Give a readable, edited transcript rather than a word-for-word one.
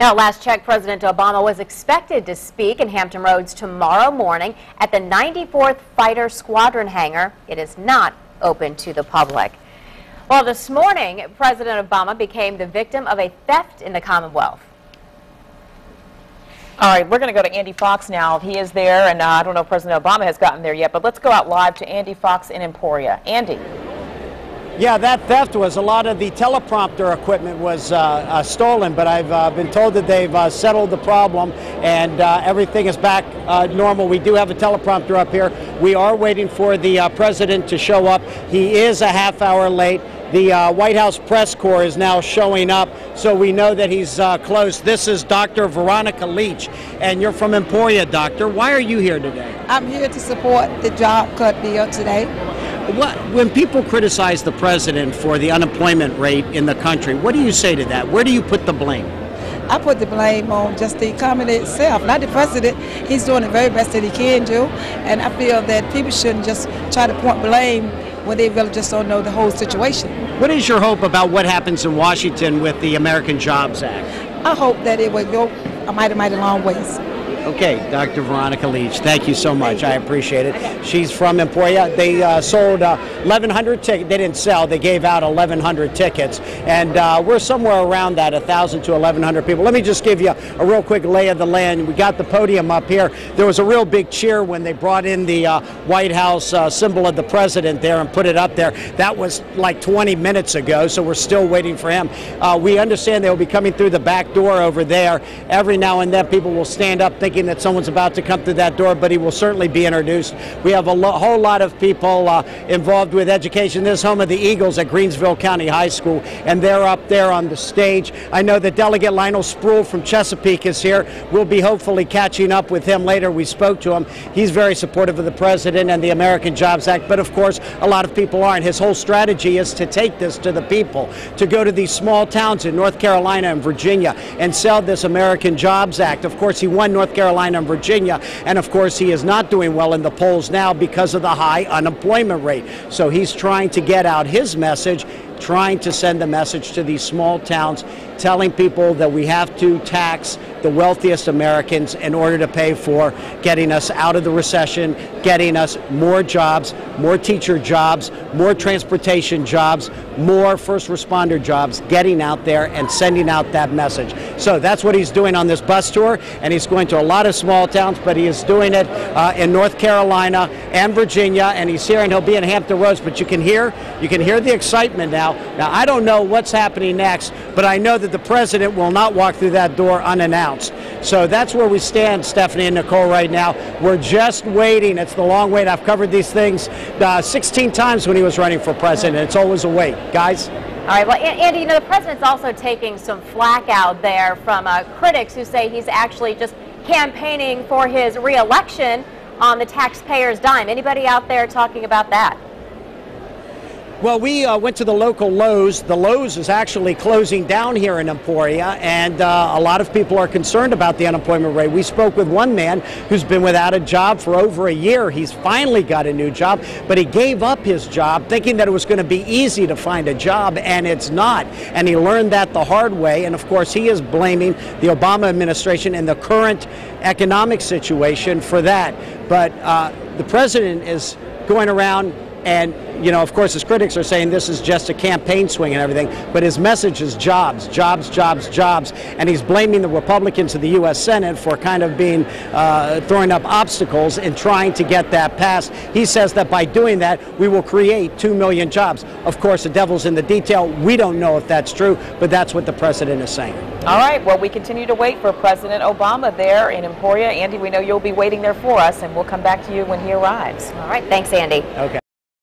Now, last check, President Obama was expected to speak in Hampton Roads tomorrow morning at the 94th Fighter Squadron hangar. It is not open to the public. Well, this morning, President Obama became the victim of a theft in the Commonwealth. All right, we're going to go to Andy Fox now. He is there, and I don't know if President Obama has gotten there yet, but let's go out live to Andy Fox in Emporia. Andy. Yeah, that theft was a lot of the teleprompter equipment was stolen, but I've been told that they've settled the problem and everything is back normal. We do have a teleprompter up here. We are waiting for the president to show up. He is a half hour late. The White House press corps is now showing up, so we know that he's close. This is Dr. Veronica Leach, and you're from Emporia, Doctor. Why are you here today? I'm here to support the job cut bill today. When people criticize the president for the unemployment rate in the country, what do you say to that? Where do you put the blame? I put the blame on just the economy itself, not the president. He's doing the very best that he can do, and I feel that people shouldn't just try to point blame when they really just don't know the whole situation. What is your hope about what happens in Washington with the American Jobs Act? I hope that it will go a mighty long ways. Okay, Dr. Veronica Leach, thank you so much. I appreciate it. She's from Emporia. They sold 1,100 tickets. They didn't sell. They gave out 1,100 tickets. And we're somewhere around that, 1,000 to 1,100 people. Let me just give you a real quick lay of the land. We got the podium up here. There was a real big cheer when they brought in the White House symbol of the president there and put it up there. That was like 20 minutes ago, so we're still waiting for him. We understand they'll be coming through the back door over there. Every now and then people will stand up thinking that someone's about to come through that door, but he will certainly be introduced. We have a whole lot of people involved with education. This is home of the Eagles at Greensville County High School, and they're up there on the stage. I know that Delegate Lionel Spruill from Chesapeake is here. We'll be hopefully catching up with him later. We spoke to him. He's very supportive of the president and the American Jobs Act, but of course a lot of people aren't. His whole strategy is to take this to the people, to go to these small towns in North Carolina and Virginia and sell this American Jobs Act. Of course, he won North Carolina and Virginia, and of course he is not doing well in the polls now because of the high unemployment rate. So he's trying to get out his message, trying to send a message to these small towns, telling people that we have to tax the wealthiest Americans in order to pay for getting us out of the recession, getting us more jobs, more teacher jobs, more transportation jobs, more first responder jobs, getting out there and sending out that message. So that's what he's doing on this bus tour, and he's going to a lot of small towns, but he is doing it in North Carolina and Virginia, and he's here, and he'll be in Hampton Roads, but you can hear the excitement now. Now, I don't know what's happening next, but I know that the president will not walk through that door unannounced. So that's where we stand, Stephanie and Nicole, right now. We're just waiting. It's the long wait. I've covered these things 16 times when he was running for president. It's always a wait. Guys? All right, well, Andy, you know, the president's also taking some flack out there from critics who say he's actually just campaigning for his re-election on the taxpayers' dime. Anybody out there talking about that? Well, we went to the local Lowe's. The Lowe's is actually closing down here in Emporia, and a lot of people are concerned about the unemployment rate. We spoke with one man who's been without a job for over a year. He's finally got a new job, but he gave up his job thinking that it was going to be easy to find a job, and it's not. And he learned that the hard way, and of course he is blaming the Obama administration and the current economic situation for that. But the president is going around and, you know, of course, his critics are saying this is just a campaign swing and everything, but his message is jobs, jobs, jobs, jobs, and he's blaming the Republicans of the U.S. Senate for kind of being throwing up obstacles in trying to get that passed. He says that by doing that, we will create 2 million jobs. Of course, the devil's in the detail. We don't know if that's true, but that's what the president is saying. All right, well, we continue to wait for President Obama there in Emporia. Andy, we know you'll be waiting there for us, and we'll come back to you when he arrives. All right, thanks, Andy. Okay.